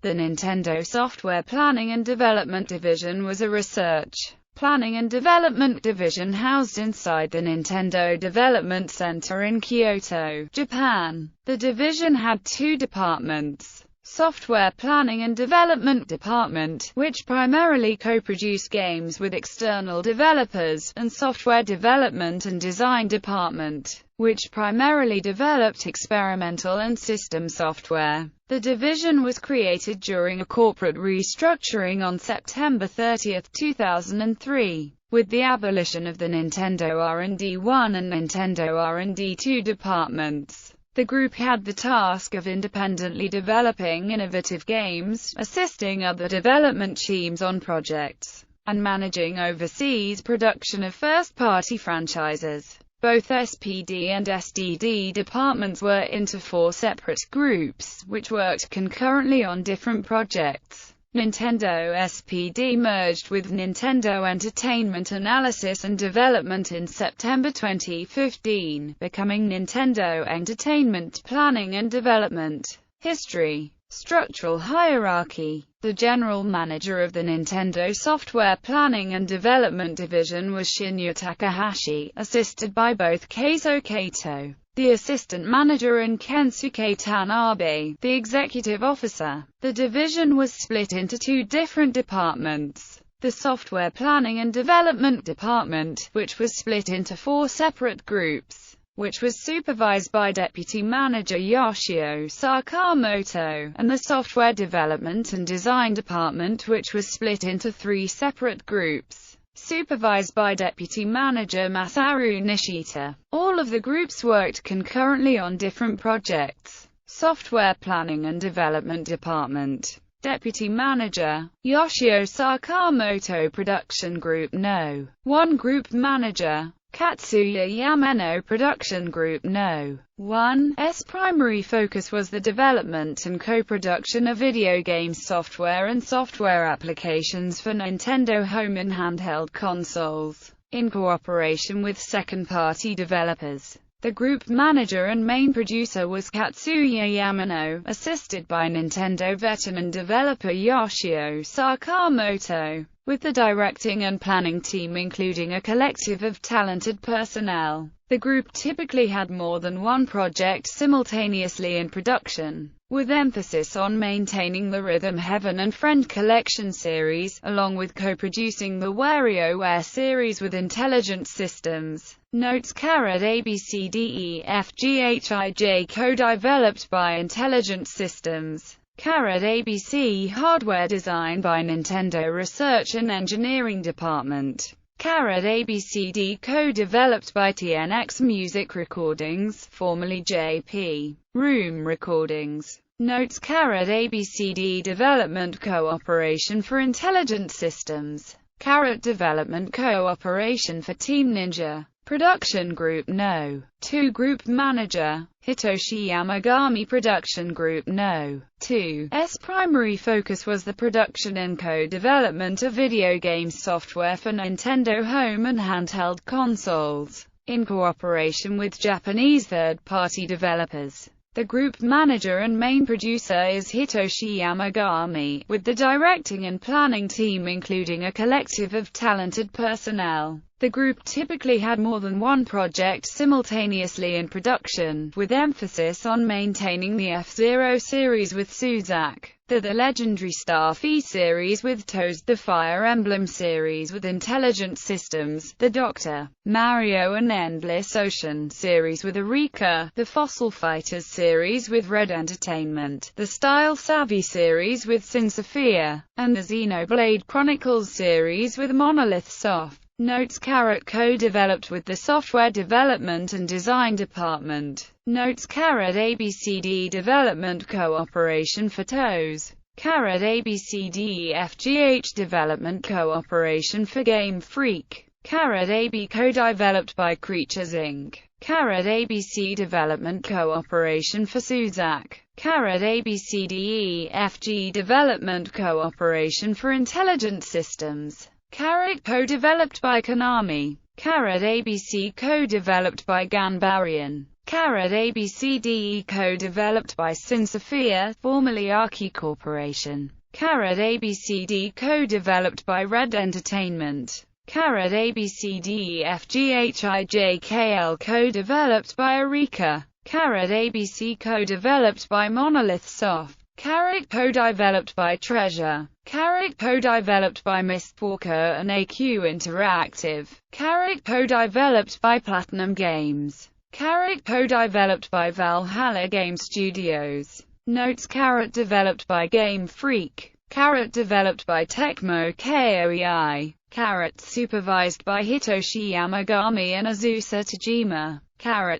The Nintendo Software Planning and Development Division was a research, planning and development division housed inside the Nintendo Development Center in Kyoto, Japan. The division had two departments: Software Planning and Development Department, which primarily co-produced games with external developers, and Software Development and Design Department, which primarily developed experimental and system software. The division was created during a corporate restructuring on September 30, 2003, with the abolition of the Nintendo R&D 1 and Nintendo R&D 2 departments. The group had the task of independently developing innovative games, assisting other development teams on projects, and managing overseas production of first-party franchises. Both SPD and SDD departments were into four separate groups, which worked concurrently on different projects. Nintendo SPD merged with Nintendo Entertainment Analysis and Development in September 2015, becoming Nintendo Entertainment Planning and Development. History. Structural hierarchy. The general manager of the Nintendo Software Planning and Development Division was Shinya Takahashi, assisted by both Keizo Kato, the assistant manager, and Kensuke Tanabe, the executive officer. The division was split into two different departments: the Software Planning and Development Department, which was split into four separate groups, which was supervised by Deputy Manager Yoshio Sakamoto, and the Software Development and Design Department, which was split into three separate groups, supervised by Deputy Manager Masaru Nishita. All of the groups worked concurrently on different projects. Software Planning and Development Department. Deputy Manager Yoshio Sakamoto. Production Group No. 1 Group Manager Katsuya Yamano. Production Group No. 1's primary focus was the development and co-production of video game software and software applications for Nintendo home and handheld consoles, in cooperation with second-party developers. The group manager and main producer was Katsuya Yamano, assisted by Nintendo veteran developer Yoshio Sakamoto, with the directing and planning team including a collective of talented personnel. The group typically had more than one project simultaneously in production, with emphasis on maintaining the Rhythm Heaven and Friend Collection series, along with co-producing the WarioWare series with Intelligent Systems. Notes: ABCDEFGHIJ co-developed by Intelligent Systems. ABC hardware design by Nintendo Research and Engineering Department. ABCD co-developed by TNX Music Recordings, formerly JP Room Recordings. Notes: ABCD Development Cooperation for Intelligent Systems. Development Cooperation for Team Ninja. Production Group No. 2 Group Manager Hitoshi Yamagami. Production Group No. 2's primary focus was the production and co-development of video game software for Nintendo home and handheld consoles, in cooperation with Japanese third-party developers. The group manager and main producer is Hitoshi Yamagami, with the directing and planning team including a collective of talented personnel. The group typically had more than one project simultaneously in production, with emphasis on maintaining the F-Zero series with Suzak, the Legendary Star F series with Toast, the Fire Emblem series with Intelligent Systems, the Dr. Mario and Endless Ocean series with Eureka, the Fossil Fighters series with Red Entertainment, the Style Savvy series with Sinsophia, and the Xenoblade Chronicles series with Monolith Soft. Notes: co-developed with the Software Development and Design Department. Notes: ABCD Development Cooperation for TOES. ABCDEFGH Development Cooperation for Game Freak. AB co-developed by Creatures Inc. ABC Development Cooperation for Suzak. ABCDEFG Development Cooperation for Intelligent Systems. co-developed by Konami. ABC co-developed by Ganbarian. ABCDE co-developed by Sinsofia, formerly Archie Corporation. ABCD co-developed by Red Entertainment. ABCDEFGHIJKL co-developed by Eureka. ABC co-developed by Monolith Soft. Co-developed by Treasure. Co-developed by Mistwalker and AQ Interactive. Co-developed by Platinum Games. Co-developed by Valhalla Game Studios. Notes. Developed by Game Freak. Developed by Tecmo Koei. Supervised by Hitoshi Yamagami and Azusa Tajima.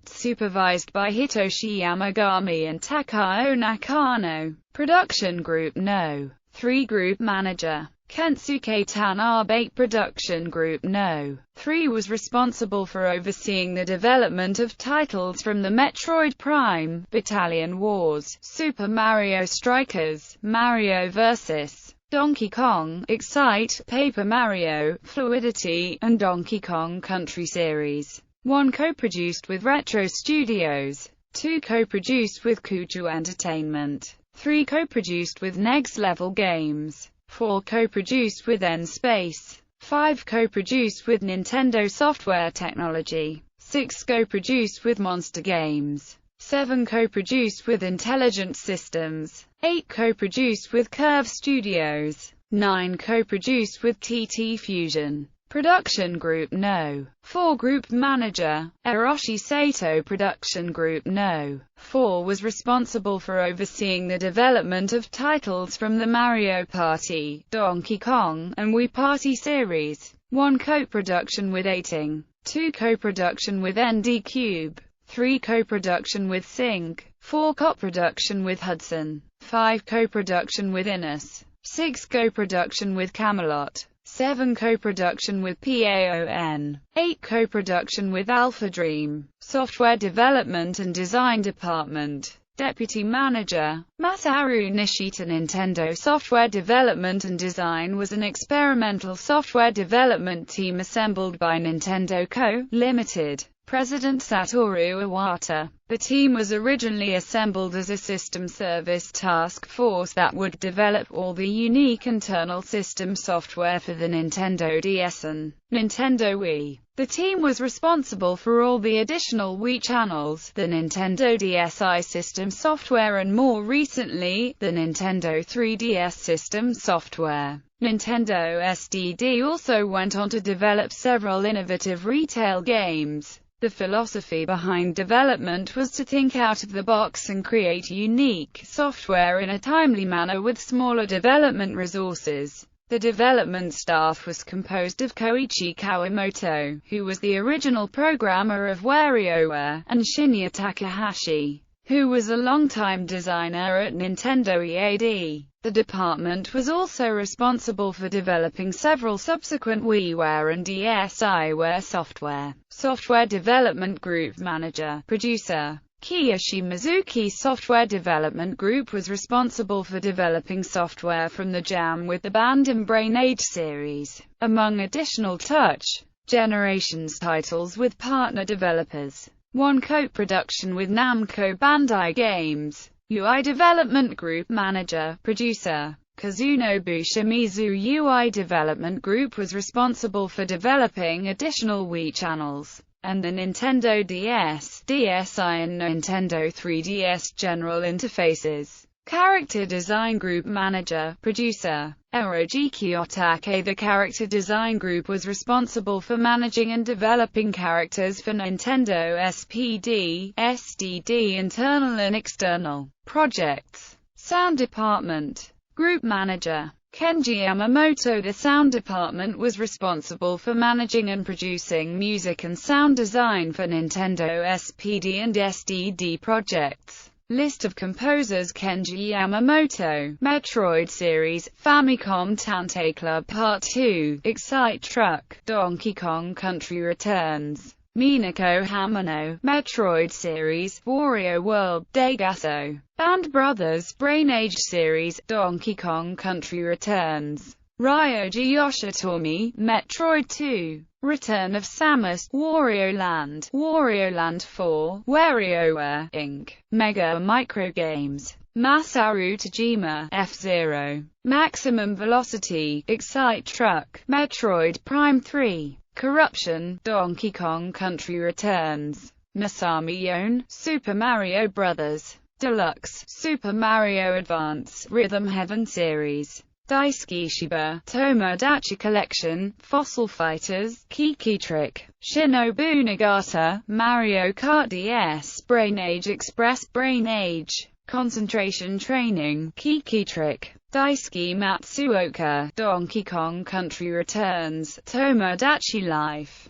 Supervised by Hitoshi Yamagami and Takao Nakano. Production Group No. 3 Group Manager. Kensuke Tanabe. Production Group No. 3 was responsible for overseeing the development of titles from the Metroid Prime, Battalion Wars, Super Mario Strikers, Mario vs. Donkey Kong, Excite, Paper Mario, Fluidity, and Donkey Kong Country series. 1 co-produced with Retro Studios. 2 co-produced with Kuju Entertainment. 3 co-produced with Next Level Games. 4 co-produced with N-Space. 5 co-produced with Nintendo Software Technology. 6 co-produced with Monster Games. 7 co-produced with Intelligent Systems. 8 co-produced with Curve Studios. 9 co-produced with TT Fusion. Production Group No. 4 Group Manager. Hiroshi Sato. Production Group No. 4 was responsible for overseeing the development of titles from the Mario Party, Donkey Kong, and Wii Party series. 1 co-production with Aiting. 2 co-production with ND Cube. 3 co-production with Sync. 4 co-production with Hudson. 5 co-production with Inus. 6 co-production with Camelot. 7 co-production with PAON. 8 co-production with Alpha Dream. Software Development and Design Department. Deputy Manager. Masaru Nishita. Nintendo Software Development and Design was an experimental software development team assembled by Nintendo Co., Ltd. President Satoru Iwata. The team was originally assembled as a system service task force that would develop all the unique internal system software for the Nintendo DS and Nintendo Wii. The team was responsible for all the additional Wii channels, the Nintendo DSi system software and more recently, the Nintendo 3DS system software. Nintendo SPD also went on to develop several innovative retail games. The philosophy behind development was to think out of the box and create unique software in a timely manner with smaller development resources. The development staff was composed of Koichi Kawamoto, who was the original programmer of WarioWare, and Shinya Takahashi, who was a longtime designer at Nintendo EAD. The department was also responsible for developing several subsequent WiiWare and DSiWare software. Software Development Group Manager. Producer. Kiyoshi Mizuki. Software Development Group was responsible for developing software from the Jam with the Band and Brain Age series, among additional Touch Generations titles with partner developers. 1 co-production with Namco Bandai Games. UI Development Group Manager. Producer. Kazunobu Shimizu. UI Development Group was responsible for developing additional Wii channels, and the Nintendo DS, DSi and Nintendo 3DS general interfaces. Character Design Group Manager. Producer. Eroji Kiyotake. The Character Design Group was responsible for managing and developing characters for Nintendo SPD, SDD internal and external projects. Sound Department. Group Manager. Kenji Yamamoto. The Sound Department was responsible for managing and producing music and sound design for Nintendo SPD and SDD projects. List of composers. Kenji Yamamoto. Metroid series, Famicom Tantei Club Part 2, Excite Truck, Donkey Kong Country Returns. Minako Hamano. Metroid series, Wario World, Daigasso. Band Brothers Brain Age series, Donkey Kong Country Returns. Ryoji Yoshitomi. Metroid 2. Return of Samus, Wario Land 4, WarioWare, Inc., Mega Microgames, Masaru Tajima, F-Zero, Maximum Velocity, Excite Truck, Metroid Prime 3, Corruption, Donkey Kong Country Returns, Masami Yon, Super Mario Bros. Deluxe, Super Mario Advance, Rhythm Heaven Series, Daisuke Shiba, Tomodachi Collection, Fossil Fighters, Kiki Trick, Shinobu Nagata, Mario Kart DS, Brain Age Express, Brain Age, Concentration Training, Kiki Trick, Daisuke Matsuoka, Donkey Kong Country Returns, Tomodachi Life.